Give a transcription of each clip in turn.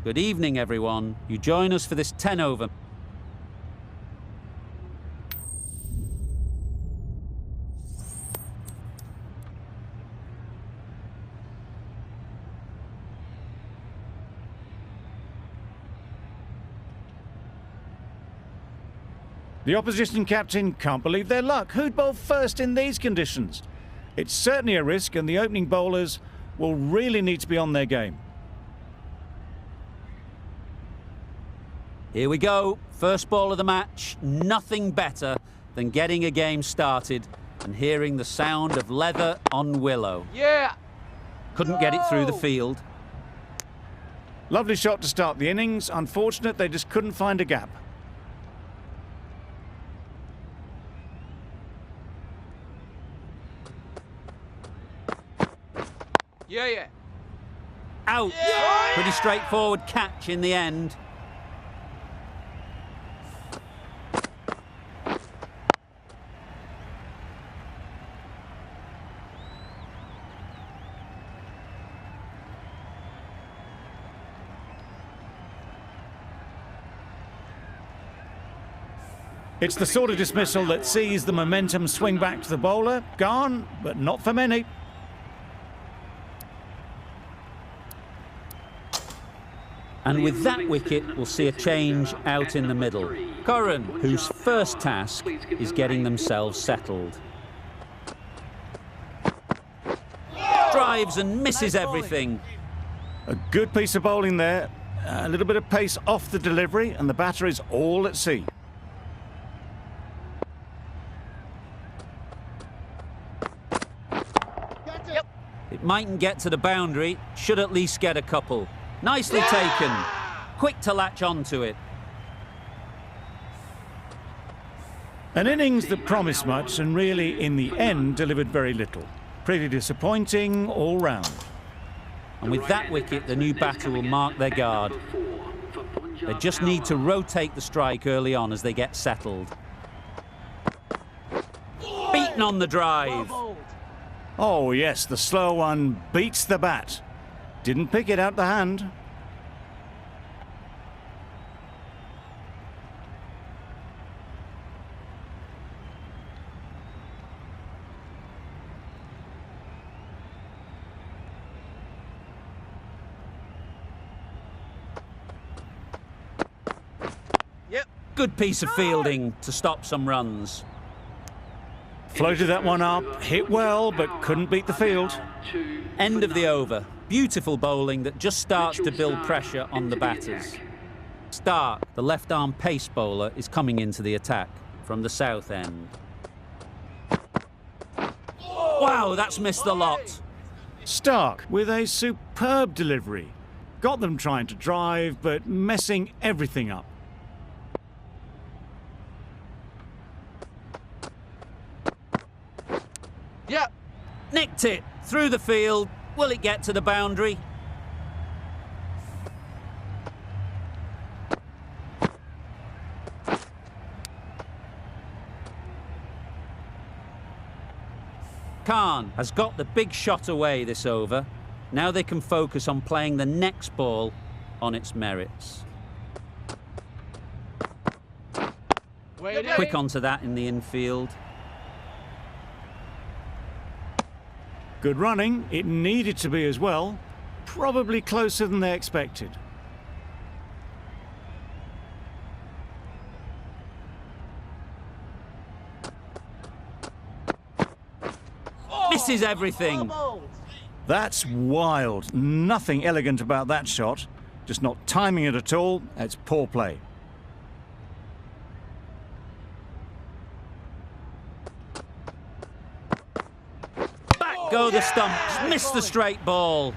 Good evening, everyone. You join us for this 10-over. The opposition captain can't believe their luck. Who'd bowl first in these conditions? It's certainly a risk, and the opening bowlers will really need to be on their game. Here we go. First ball of the match. Nothing better than getting a game started and hearing the sound of leather on willow. Yeah! Couldn't get it through the field. Lovely shot to start the innings. Unfortunate they just couldn't find a gap. Yeah. Out. Yeah. Pretty straightforward catch in the end. It's the sort of dismissal that sees the momentum swing back to the bowler. Gone, but not for many. And with that wicket, we'll see a change out in the middle. Curran, whose first task is getting themselves settled. Drives and misses everything. A good piece of bowling there. A little bit of pace off the delivery, and the batter is all at sea. It mightn't get to the boundary, should at least get a couple. Nicely taken. Quick to latch onto it. An innings that promised much and really, in the end, delivered very little. Pretty disappointing all round. And with that wicket, the new batter will mark their guard. They just need to rotate the strike early on as they get settled. Beaten on the drive. Oh yes, the slow one beats the bat. Didn't pick it out the hand. Yep. Good piece of fielding to stop some runs. Floated that one up, hit well, but couldn't beat the field. End of the over. Beautiful bowling that just starts to build pressure on the batters. Stark, the left-arm pace bowler, is coming into the attack from the south end. Wow, that's missed the lot. Stark with a superb delivery. Got them trying to drive, but messing everything up. Yeah. Nicked it through the field. Will it get to the boundary? Khan has got the big shot away this over. Now they can focus on playing the next ball on its merits. Quick onto that in the infield. Good running. It needed to be as well. Probably closer than they expected. Misses everything. That's wild. Nothing elegant about that shot. Just not timing it at all. It's poor play. Go the stumps, miss the straight ball.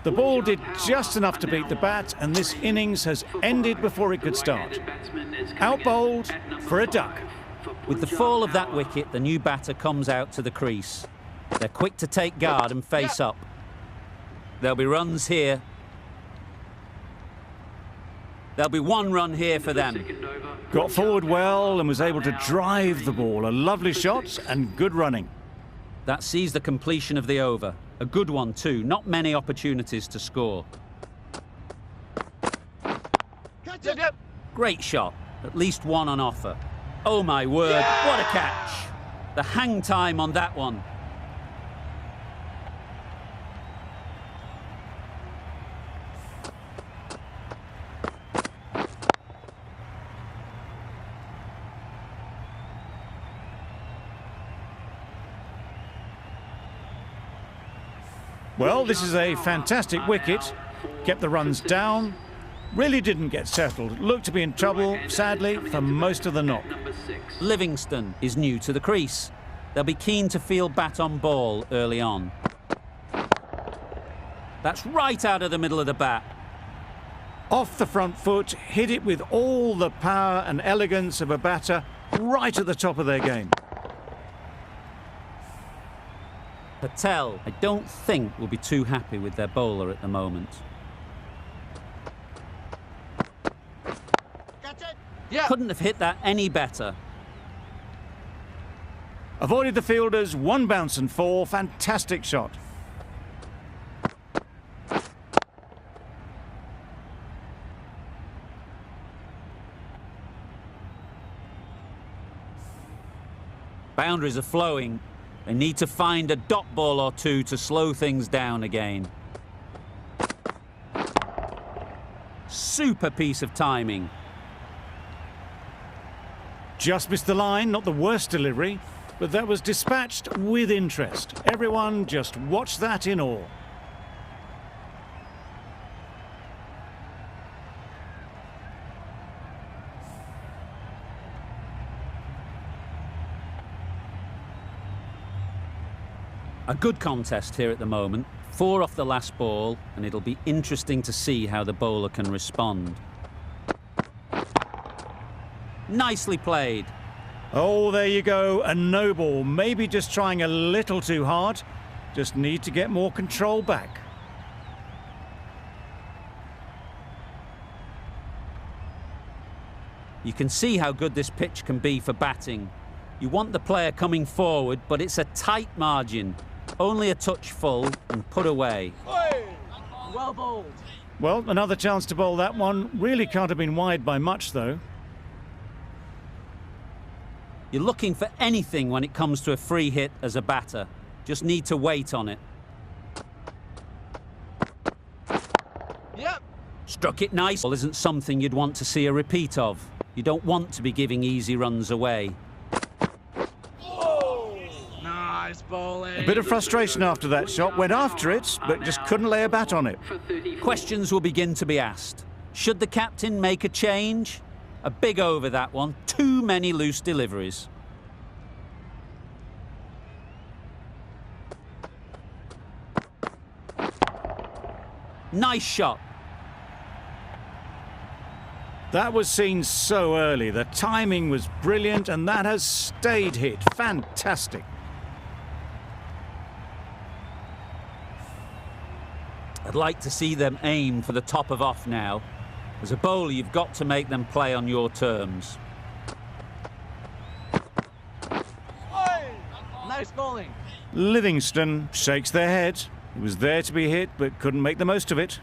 The ball did just enough to beat the bat, and this innings has ended before it could start. Out-bowled for a duck. With the fall of that wicket, the new batter comes out to the crease. They're quick to take guard and face up. There'll be runs here. There'll be one run here for them. Got forward well and was able to drive the ball. A lovely shot and good running. That sees the completion of the over. A good one too. Not many opportunities to score. Yep. Great shot. At least one on offer. Oh my word, what a catch. The hang time on that one. Well, this is a fantastic wicket. Kept the runs down. Really didn't get settled. Looked to be in trouble, sadly, for most of the knock. Livingston is new to the crease. They'll be keen to feel bat on ball early on. That's right out of the middle of the bat. Off the front foot, hit it with all the power and elegance of a batter, right at the top of their game. Patel, I don't think, will be too happy with their bowler at the moment. Yeah. Couldn't have hit that any better. Avoided the fielders, one bounce and four. Fantastic shot. Boundaries are flowing. They need to find a dot ball or two to slow things down again. Super piece of timing. Just missed the line, not the worst delivery, but that was dispatched with interest. Everyone just watched that in awe. A good contest here at the moment. 4 off the last ball, and it'll be interesting to see how the bowler can respond. Nicely played. Oh, there you go, a no ball. Maybe just trying a little too hard. Just need to get more control back. You can see how good this pitch can be for batting. You want the player coming forward, but it's a tight margin. Only a touch full and put away. Well bowled. Well, another chance to bowl that one. Really can't have been wide by much, though. You're looking for anything when it comes to a free hit as a batter. Just need to wait on it. Yep. Struck it nice. Well, isn't something you'd want to see a repeat of. You don't want to be giving easy runs away. Nice bowling. A bit of frustration after that shot. Went after it, but just couldn't lay a bat on it. Questions will begin to be asked. Should the captain make a change? A big over that one. Too many loose deliveries. Nice shot. That was seen so early. The timing was brilliant, and that has stayed hit. Fantastic. I'd like to see them aim for the top of off now. As a bowler, you've got to make them play on your terms. Nice bowling. Livingston shakes their head. It was there to be hit, but couldn't make the most of it.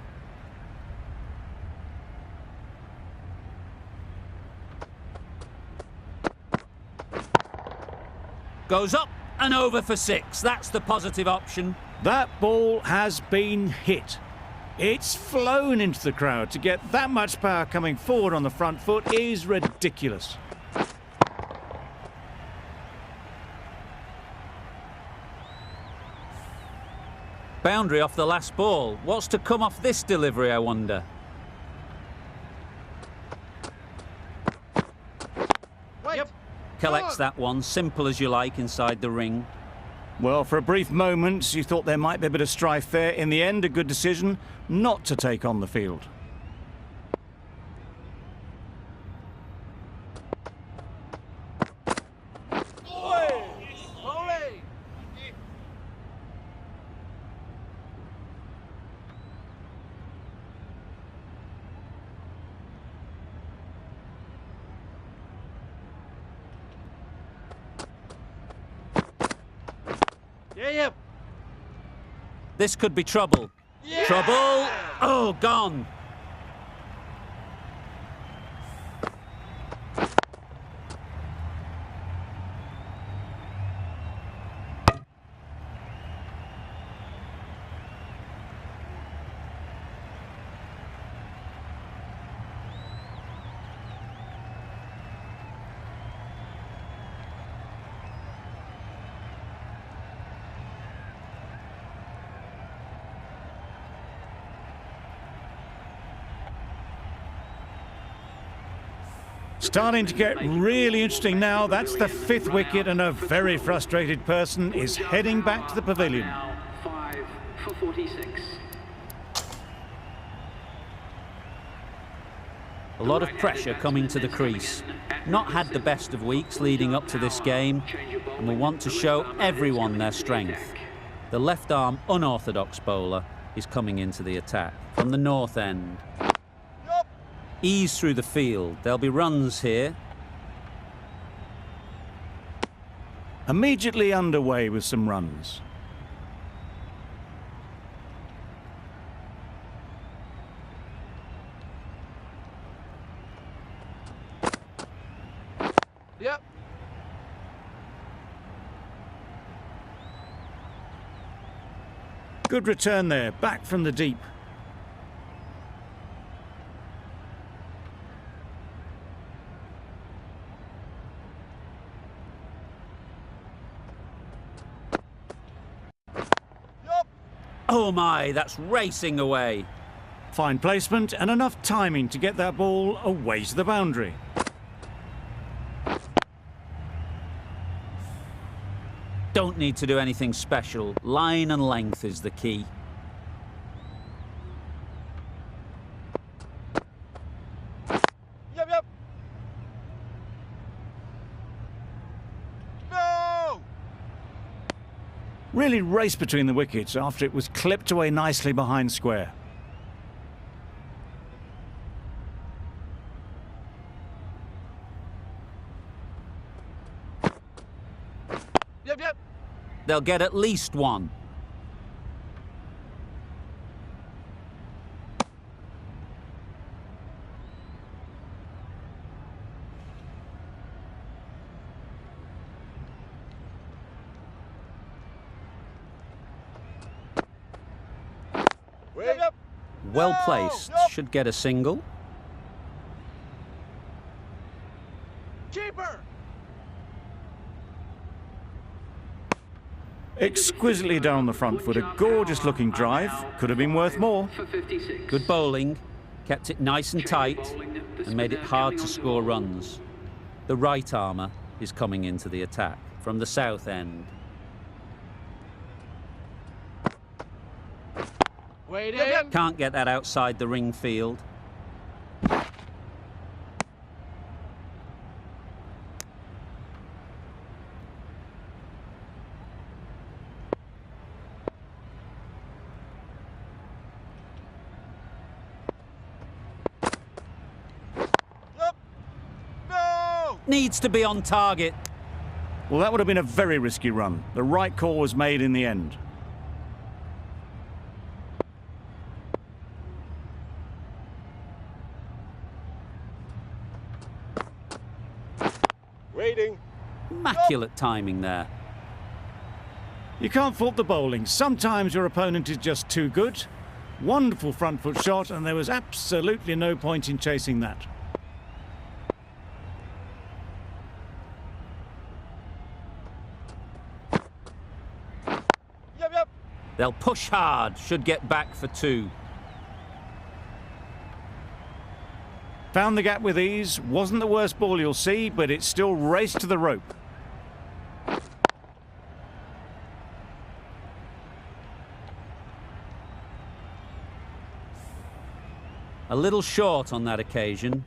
Goes up and over for 6. That's the positive option. That ball has been hit. It's flown into the crowd. To get that much power coming forward on the front foot is ridiculous. Boundary off the last ball. What's to come off this delivery, I wonder? Yep. Collects that one, simple as you like, inside the ring. Well, for a brief moment, you thought there might be a bit of strife there. In the end, a good decision not to take on the field. Yep. This could be trouble. Yeah. Trouble! Oh, gone. Starting to get really interesting now. That's the 5th wicket, and a very frustrated person is heading back to the pavilion. Now 5 for 46. A lot of pressure coming to the crease. Not had the best of weeks leading up to this game, and will want to show everyone their strength. The left-arm unorthodox bowler is coming into the attack from the north end. Ease through the field. There'll be runs here. Immediately underway with some runs. Yep. Good return there, back from the deep. Oh my, that's racing away. Fine placement and enough timing to get that ball away to the boundary. Don't need to do anything special. Line and length is the key. Yep. No! Really raced between the wickets after it was clipped away nicely behind square. Yep. They'll get at least one. Yep. Well placed. Should get a single. Keeper! Exquisitely done on the front foot. A gorgeous looking drive. Could have been worth more. For 56. Good bowling. Kept it nice and tight and made it hard to score runs. The right armour is coming into the attack from the south end. Waiting. Can't get that outside the ring field. Yep. No! Needs to be on target. Well, that would have been a very risky run. The right call was made in the end. Waiting. Immaculate timing there. You can't fault the bowling. Sometimes your opponent is just too good. Wonderful front foot shot, and there was absolutely no point in chasing that. Yep. They'll push hard. Should get back for two. Found the gap with ease. Wasn't the worst ball you'll see, but it still raced to the rope. A little short on that occasion.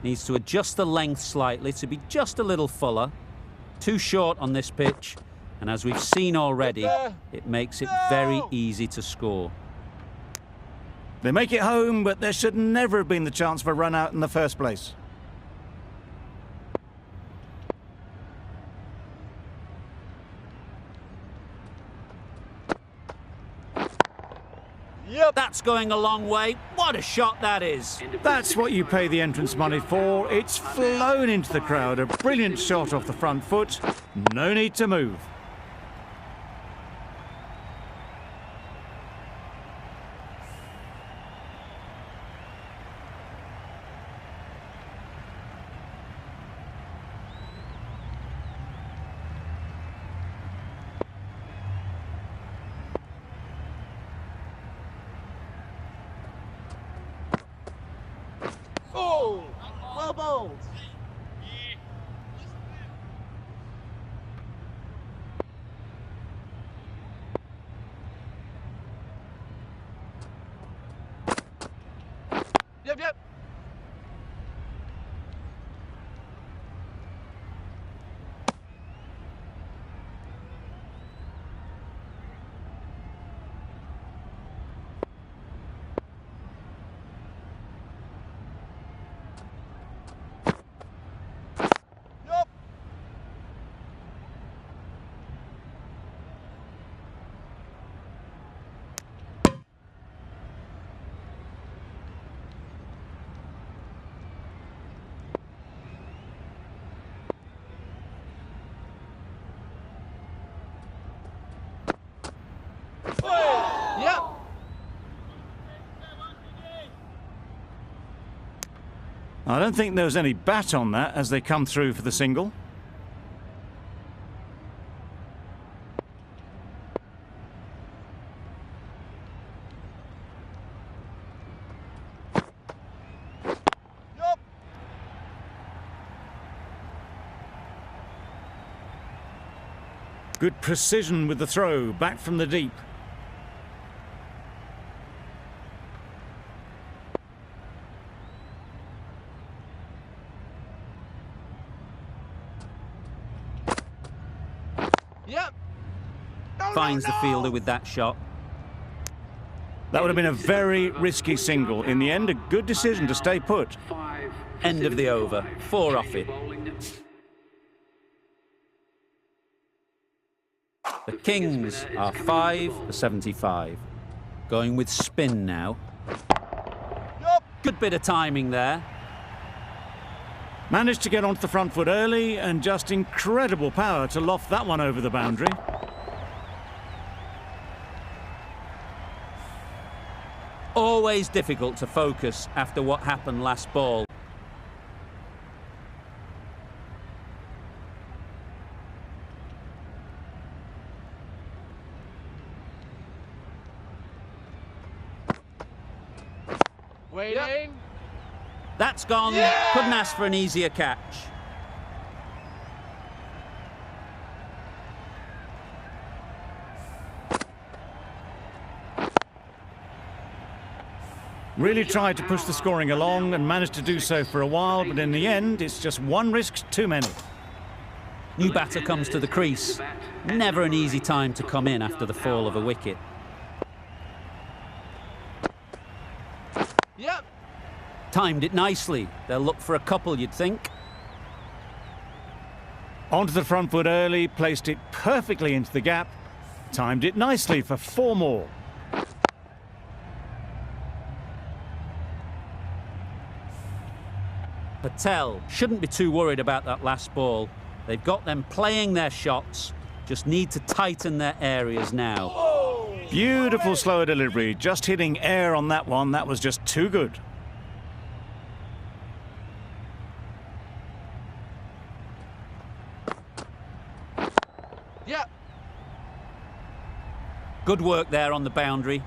Needs to adjust the length slightly to be just a little fuller. Too short on this pitch, and as we've seen already, it makes it very easy to score. They make it home, but there should never have been the chance for a run out in the first place. Yep. That's going a long way. What a shot that is. That's what you pay the entrance money for. It's flown into the crowd. A brilliant shot off the front foot. No need to move. Oh, well bowled. Yep. Yep. I don't think there was any bat on that as they come through for the single. Yep. Good precision with the throw back from the deep. Yep. Finds the fielder with that shot. That would have been a very risky single. In the end, a good decision to stay put. 5 End of the over. 4 off it. bowling. The Kings are 5 for 75. Going with spin now. Yep. Good bit of timing there. Managed to get onto the front foot early and just incredible power to loft that one over the boundary. Always difficult to focus after what happened last ball. Waiting. That's gone. Yeah! Couldn't ask for an easier catch. Really tried to push the scoring along and managed to do so for a while, but in the end, it's just one risk too many. New batter comes to the crease. Never an easy time to come in after the fall of a wicket. Yep. Timed it nicely. They'll look for a couple, you'd think. Onto the front foot early, placed it perfectly into the gap. Timed it nicely for 4 more. Patel shouldn't be too worried about that last ball. They've got them playing their shots, just need to tighten their areas now. Beautiful slower delivery, just hitting air on that one. That was just too good. Yep. Good work there on the boundary.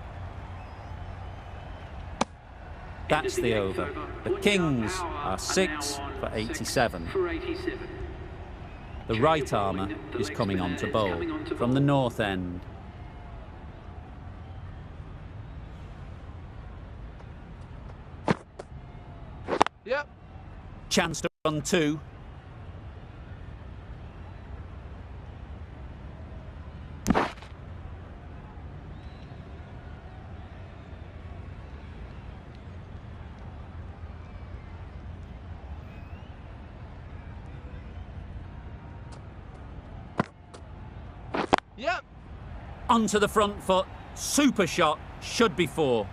That's the over. The Kings are 6 for 87. The right armour is coming on to bowl from the north end. Yep. Chance to run 2. Yep. Onto the front foot. Super shot. Should be 4.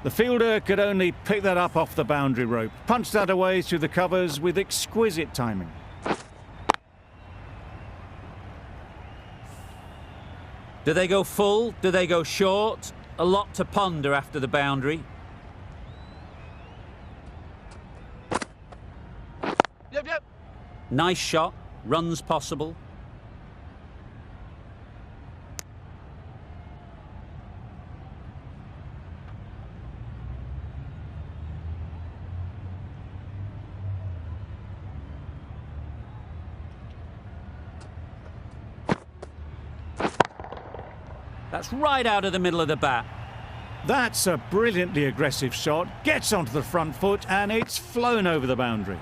The fielder could only pick that up off the boundary rope. Punched that away through the covers with exquisite timing. Do they go full? Do they go short? A lot to ponder after the boundary. Yep. Nice shot. Runs possible. That's right out of the middle of the bat. That's a brilliantly aggressive shot. Gets onto the front foot and it's flown over the boundary.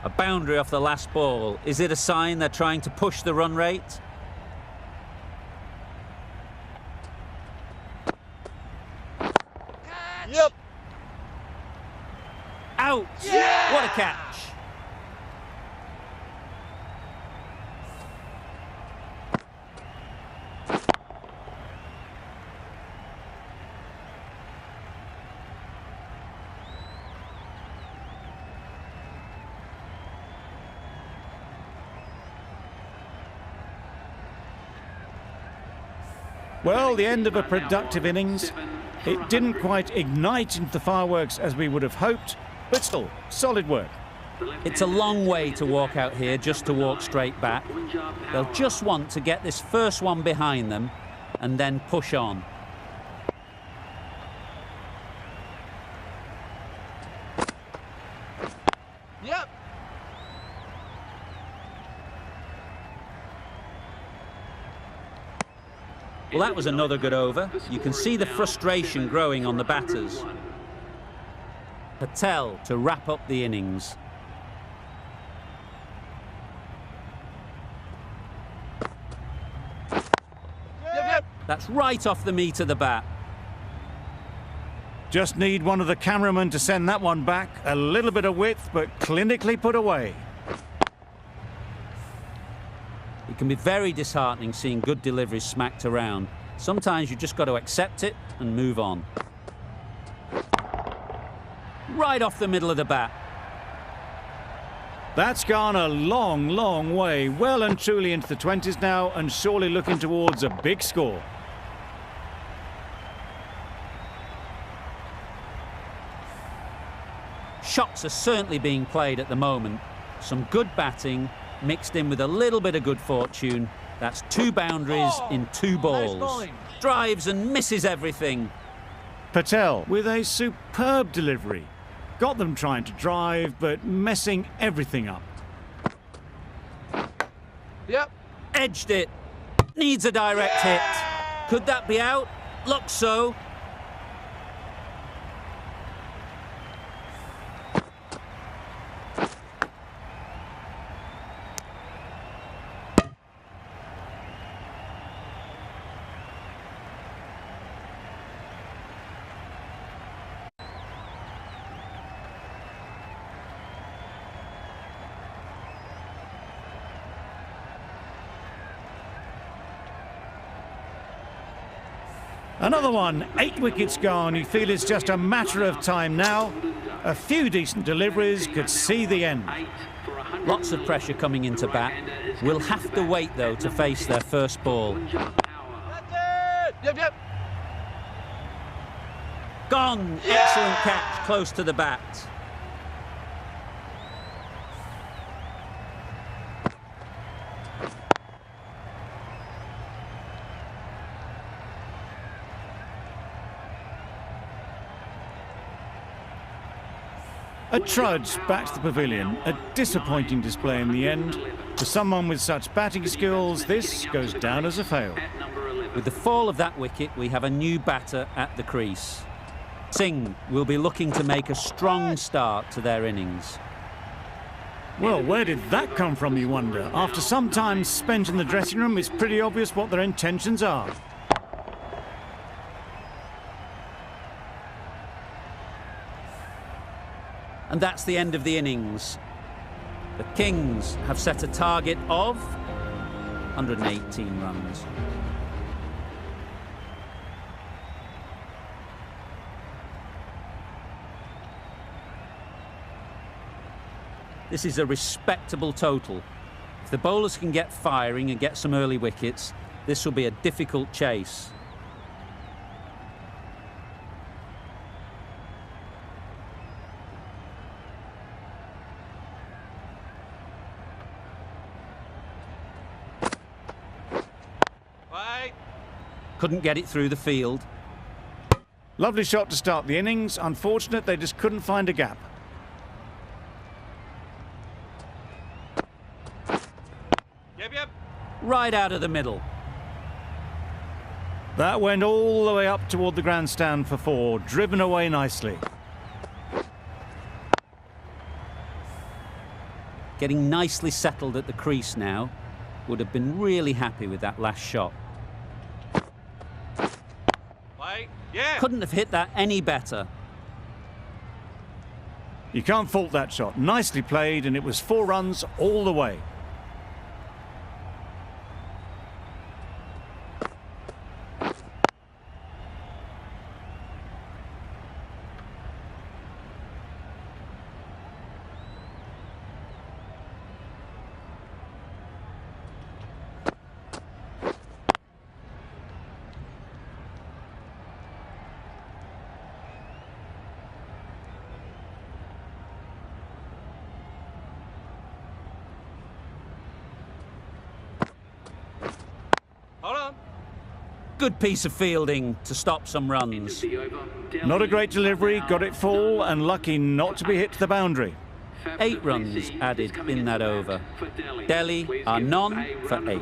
A boundary off the last ball. Is it a sign they're trying to push the run rate? Yep. Out! Yeah! What a catch! Well, the end of a productive innings. It didn't quite ignite into the fireworks as we would have hoped, but still, solid work. It's a long way to walk out here just to walk straight back. They'll just want to get this first one behind them and then push on. Yep. Well, that was another good over. You can see the frustration growing on the batters. Patel to wrap up the innings. Yep. That's right off the meat of the bat. Just need one of the cameramen to send that one back. A little bit of width, but clinically put away. It can be very disheartening seeing good deliveries smacked around. Sometimes you just got to accept it and move on. Right off the middle of the bat. That's gone a long, long way. Well and truly into the 20s now and surely looking towards a big score. Shots are certainly being played at the moment. Some good batting mixed in with a little bit of good fortune. That's 2 boundaries in 2 balls. bowling. Drives and misses everything. Patel with a superb delivery. Got them trying to drive, but messing everything up. Yep. Edged it. Needs a direct hit. Could that be out? Looks so. Another one, 8 wickets gone. You feel it's just a matter of time now. A few decent deliveries could see the end. Lots of pressure coming into bat. We'll have to wait, though, to face their first ball. That's it. Yep. Gone. Excellent catch, close to the bat. A trudge back to the pavilion. A disappointing display in the end. For someone with such batting skills, this goes down as a fail. With the fall of that wicket, we have a new batter at the crease. Singh will be looking to make a strong start to their innings. Well, where did that come from, you wonder? After some time spent in the dressing room, it's pretty obvious what their intentions are. And that's the end of the innings. The Kings have set a target of 118 runs. This is a respectable total. If the bowlers can get firing and get some early wickets, this will be a difficult chase. Couldn't get it through the field. Lovely shot to start the innings. Unfortunate they just couldn't find a gap. Yep. Right out of the middle. That went all the way up toward the grandstand for 4, driven away nicely. Getting nicely settled at the crease now. Would have been really happy with that last shot. Yeah. Couldn't have hit that any better. You can't fault that shot. Nicely played, and it was 4 runs all the way. Hold on. Good piece of fielding to stop some runs. Not a great delivery, got it full, and lucky not to be hit to the boundary. 8 runs added in that over. Delhi are none for 8.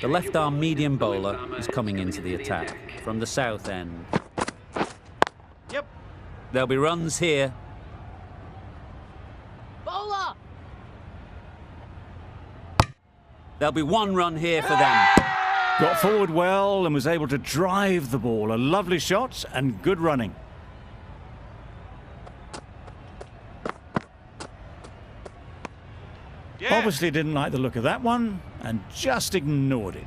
The left-arm medium bowler is coming into the attack from the south end. Yep. There'll be runs here. Bowler. There'll be 1 run here for them. Got forward well and was able to drive the ball. A lovely shot and good running. Yeah. Obviously didn't like the look of that one and just ignored it.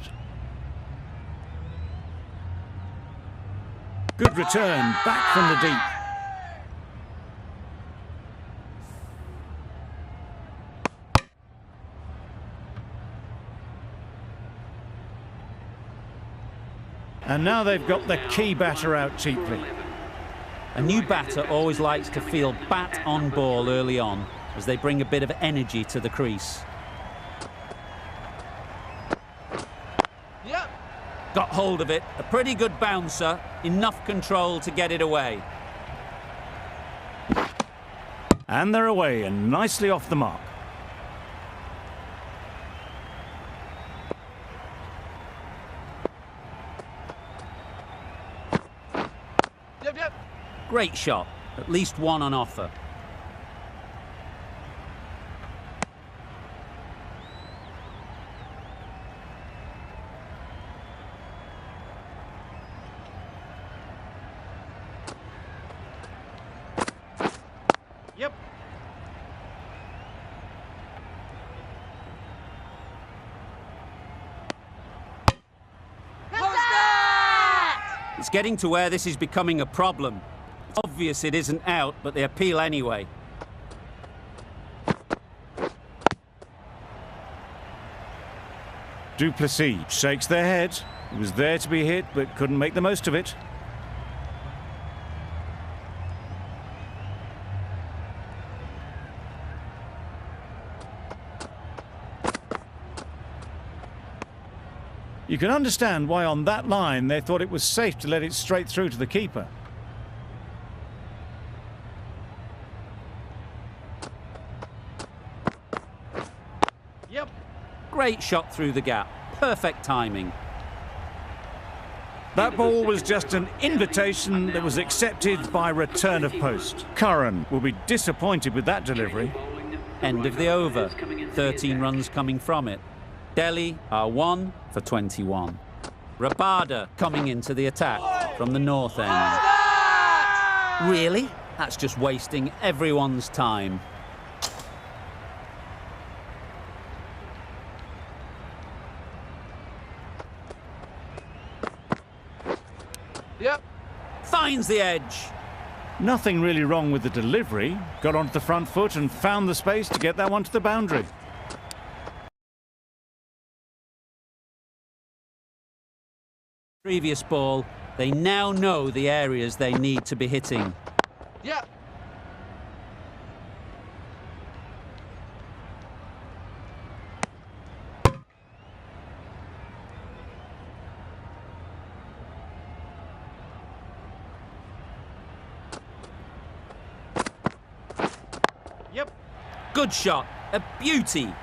Good return back from the deep. And now they've got the key batter out cheaply. A new batter always likes to feel bat on ball early on as they bring a bit of energy to the crease. Yep. Got hold of it, a pretty good bouncer, enough control to get it away. And they're away and nicely off the mark. Yep. Great shot, at least 1 on offer. Yep. It's getting to where this is becoming a problem. It's obvious it isn't out, but they appeal anyway. Duplessis shakes their head. He was there to be hit, but couldn't make the most of it. You can understand why on that line they thought it was safe to let it straight through to the keeper. Yep. Great shot through the gap. Perfect timing. That ball was just an invitation that was accepted by return of post. Curran will be disappointed with that delivery. End of the over. 13 runs coming from it. Delhi are 1 for 21. Rabada coming into the attack from the north end. Really? That's just wasting everyone's time. Yep. Finds the edge. Nothing really wrong with the delivery. Got onto the front foot and found the space to get that one to the boundary. Previous ball, they now know the areas they need to be hitting. Yep. Yep. Good shot, a beauty.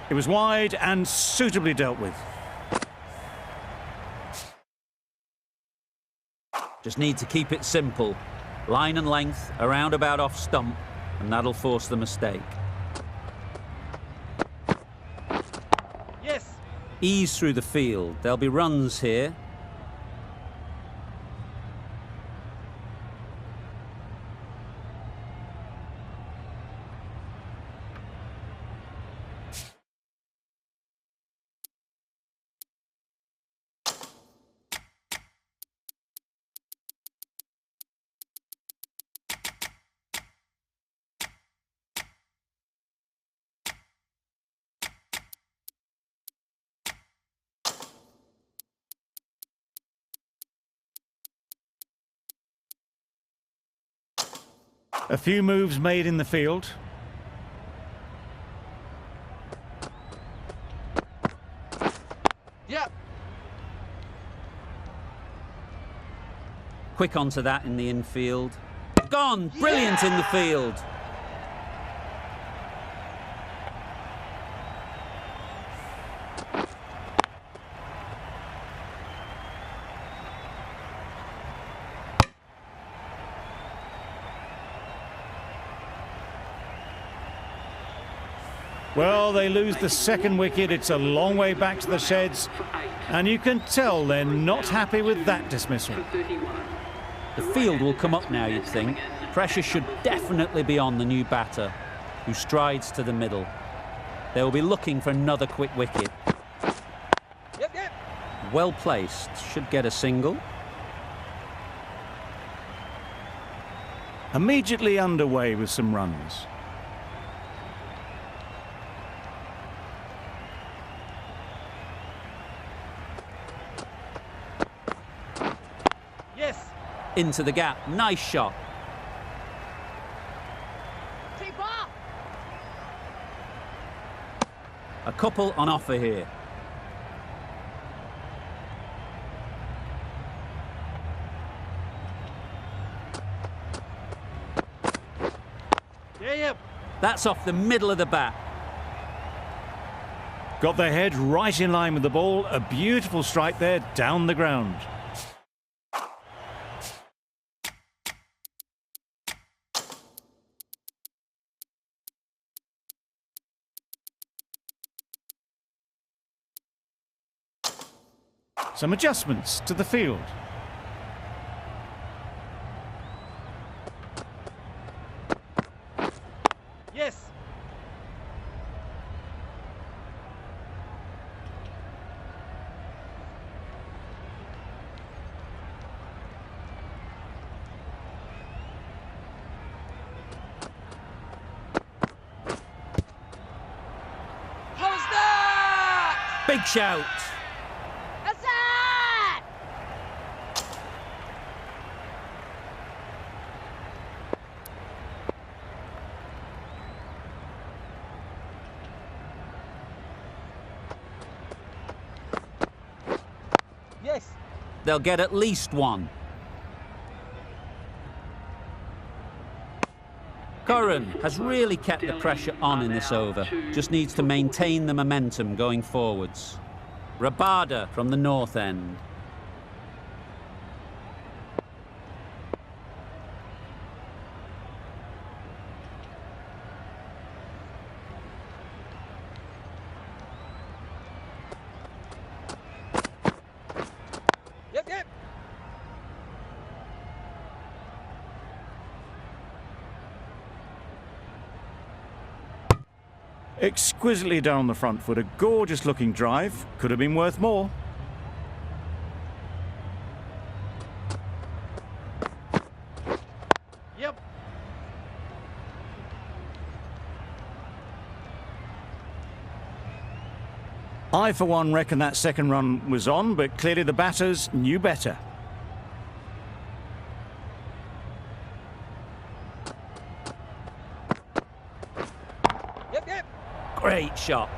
It was wide and suitably dealt with. Just need to keep it simple. Line and length, around about off stump, and that'll force the mistake. Yes. Ease through the field. There'll be runs here. A few moves made in the field. Yep. Quick onto that in the infield. Gone! Brilliant in the field. Well, they lose the second wicket. It's a long way back to the sheds. And you can tell they're not happy with that dismissal. The field will come up now, you'd think. Pressure should definitely be on the new batter, who strides to the middle. They will be looking for another quick wicket. Yep, yep. Well placed, should get a single. Immediately underway with some runs. Yes. Into the gap, nice shot. Keeper. A couple on offer here. Yeah, yep. That's off the middle of the bat. Got their head right in line with the ball. A beautiful strike there down the ground. Some adjustments to the field. Yes. How's that? Big shout. That's it! Yes. They'll get at least one. Curran has really kept the pressure on in this over. Just needs to maintain the momentum going forwards. Rabada from the north end. Yep, yep. Exquisitely down the front foot. A gorgeous looking drive. Could have been worth more. I, for one, reckon that second run was on, but clearly the batters knew better. Yep. Great shot.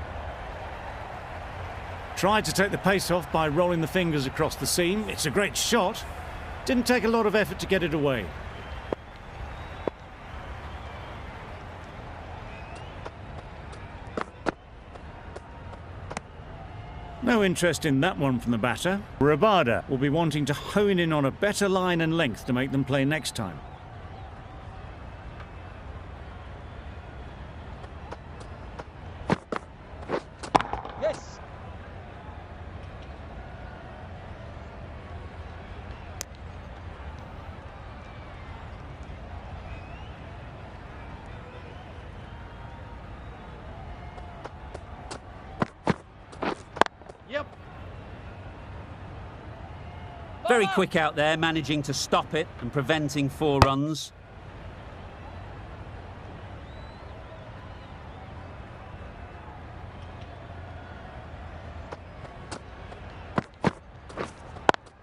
Tried to take the pace off by rolling the fingers across the seam. It's a great shot. Didn't take a lot of effort to get it away. No interest in that one from the batter. Rabada will be wanting to hone in on a better line and length to make them play next time. Yes. Yep. Very quick out there, managing to stop it and preventing 4 runs.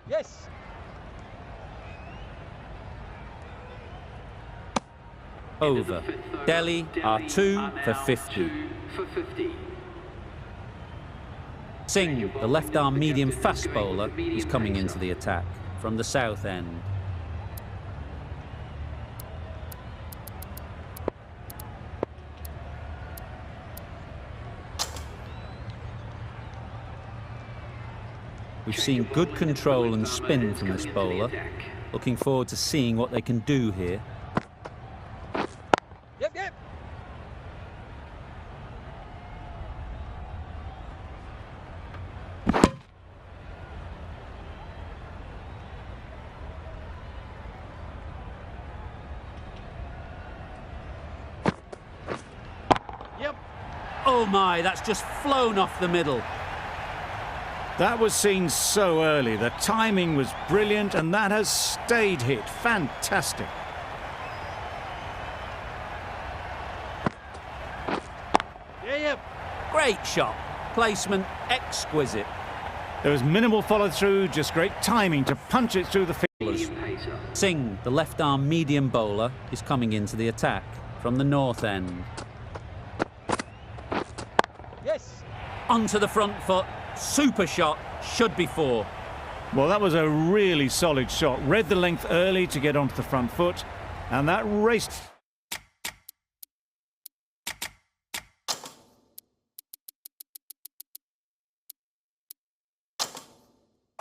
Yes. Over. Delhi are 2 for 50. 2 for 50. Singh, the left-arm medium fast bowler, is coming into the attack from the south end. We've seen good control and spin from this bowler. Looking forward to seeing what they can do here. Yep. Yep. Oh my, that's just flown off the middle. That was seen so early. The timing was brilliant, and that has stayed hit. Fantastic. Yep. Great shot. Placement exquisite. There was minimal follow-through, just great timing to punch it through the fielders. Pacer. Singh, the left-arm medium bowler, is coming into the attack from the north end. Yes. Onto the front foot. Super shot. Should be 4. Well, that was a really solid shot. Read the length early to get onto the front foot, and that raced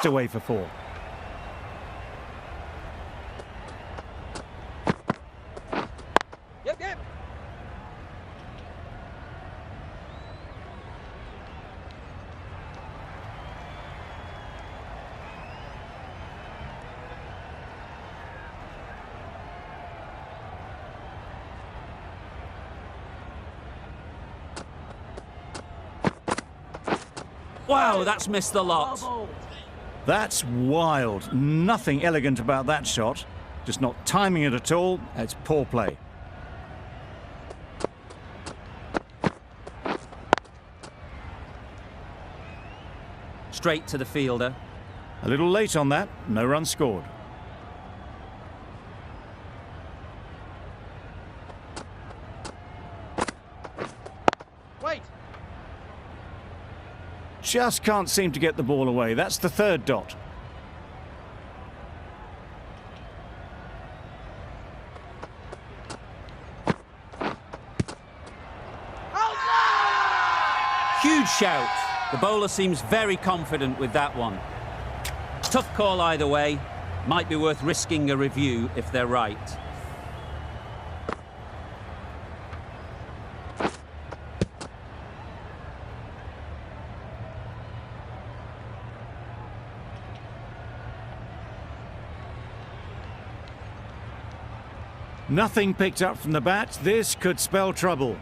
away for 4. Yep. Wow, that's missed the lot. That's wild. Nothing elegant about that shot. Just not timing it at all. It's poor play. Straight to the fielder. A little late on that. No run scored. Wait. Just can't seem to get the ball away. That's the 3rd dot. Huge shout. The bowler seems very confident with that one. Tough call either way. Might be worth risking a review if they're right. Nothing picked up from the bat. This could spell trouble.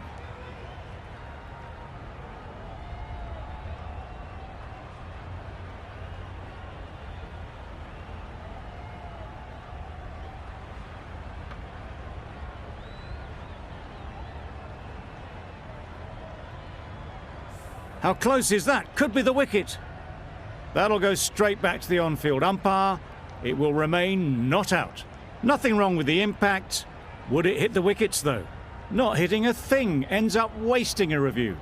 How close is that? Could be the wicket. That'll go straight back to the on-field umpire. It will remain not out. Nothing wrong with the impact. Would it hit the wickets though? Not hitting a thing, ends up wasting a review.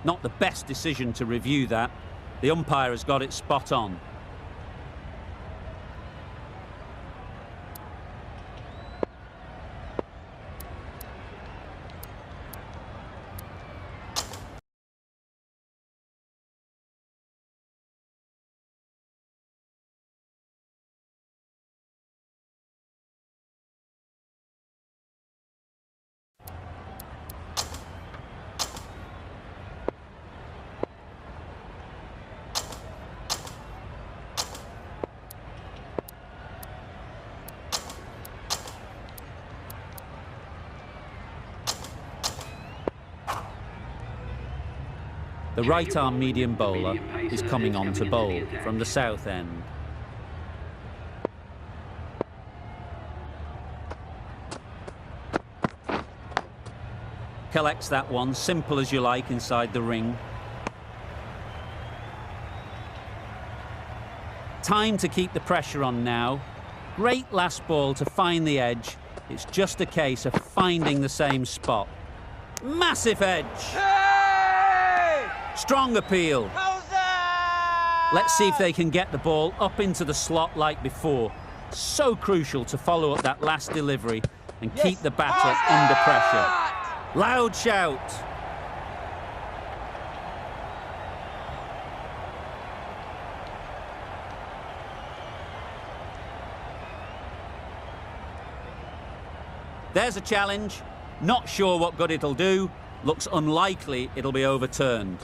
Not the best decision to review that. The umpire has got it spot on. The right-arm medium bowler is coming on to bowl from the south end. Collects that one, simple as you like, inside the ring. Time to keep the pressure on now. Great last ball to find the edge. It's just a case of finding the same spot. Massive edge! Strong appeal. Let's see if they can get the ball up into the slot like before. So crucial to follow up that last delivery and keep the batter under pressure. Loud shout. There's a challenge. Not sure what good it'll do. Looks unlikely it'll be overturned.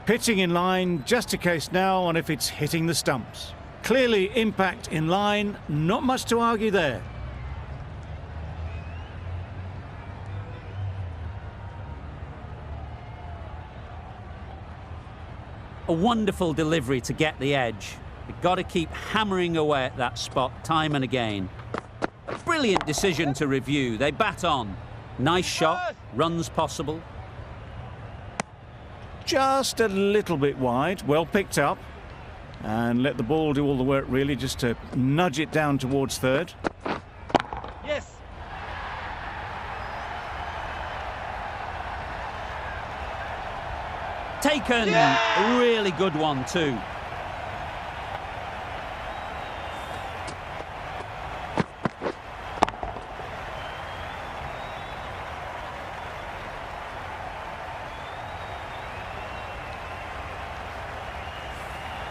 Pitching in line, just a case now on if it's hitting the stumps. Clearly impact in line, not much to argue there. A wonderful delivery to get the edge. You've got to keep hammering away at that spot time and again. Brilliant decision to review. They bat on. Nice shot, runs possible. Just a little bit wide, well picked up. And let the ball do all the work really, just to nudge it down towards third. Yes. Taken. A really good one too.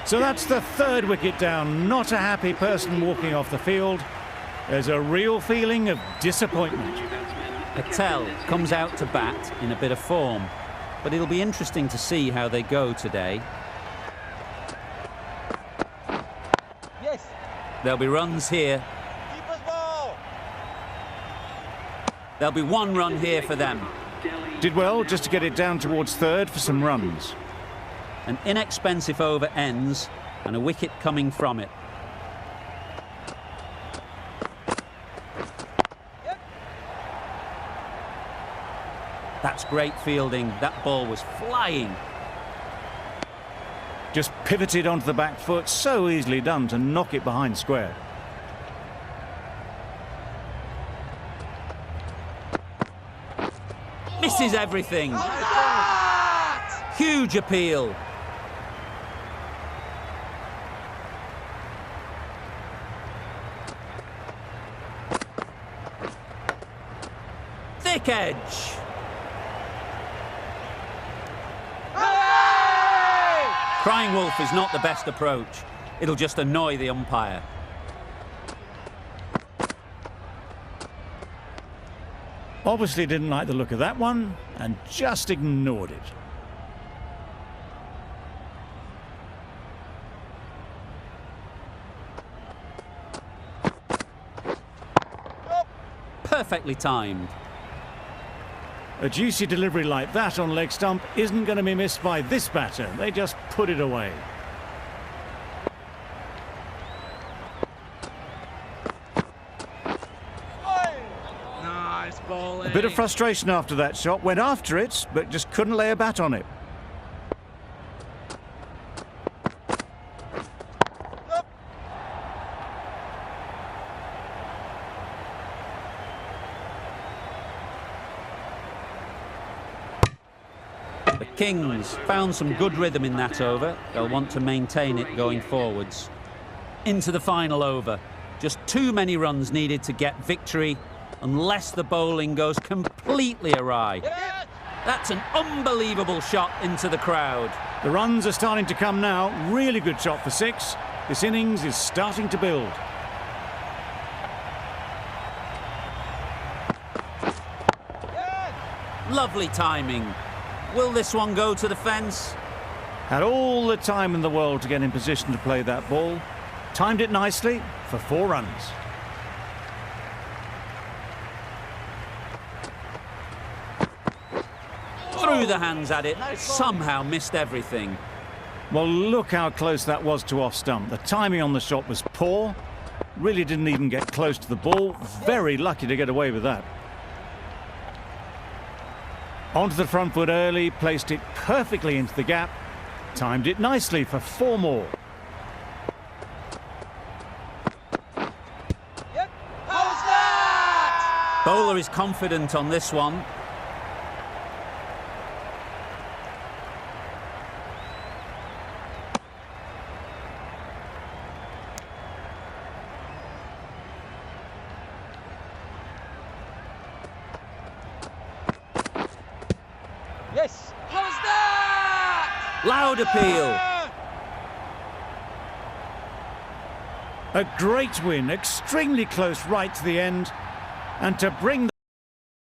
So that's the third wicket down. Not a happy person walking off the field. There's a real feeling of disappointment. Patel comes out to bat in a bit of form, but it'll be interesting to see how they go today. Yes. There'll be runs here. Keeper's ball. There'll be one run here for them. Did well just to get it down towards third for some runs. An inexpensive over ends and a wicket coming from it. Yep. That's great fielding. That ball was flying. Just pivoted onto the back foot. So easily done to knock it behind square. Misses everything. Huge appeal. Thick edge. Crying wolf is not the best approach. It'll just annoy the umpire. Obviously didn't like the look of that one and just ignored it. Perfectly timed. A juicy delivery like that on leg stump isn't going to be missed by this batter. They just put it away. Nice bowling. A bit of frustration after that shot. Went after it, but just couldn't lay a bat on it. The Kings found some good rhythm in that over. They'll want to maintain it going forwards. Into the final over. Just too many runs needed to get victory, unless the bowling goes completely awry. That's an unbelievable shot into the crowd. The runs are starting to come now. Really good shot for 6. This innings is starting to build. Lovely timing. Will this one go to the fence? Had all the time in the world to get in position to play that ball. Timed it nicely for 4 runs. Threw the hands at it, somehow missed everything. Well, look how close that was to off stump. The timing on the shot was poor. Really didn't even get close to the ball. Very lucky to get away with that. Onto the front foot early, placed it perfectly into the gap. Timed it nicely for 4 more. How's that? Bowler is confident on this one. Yes. How's that? Loud appeal. A great win, extremely close right to the end. And to bring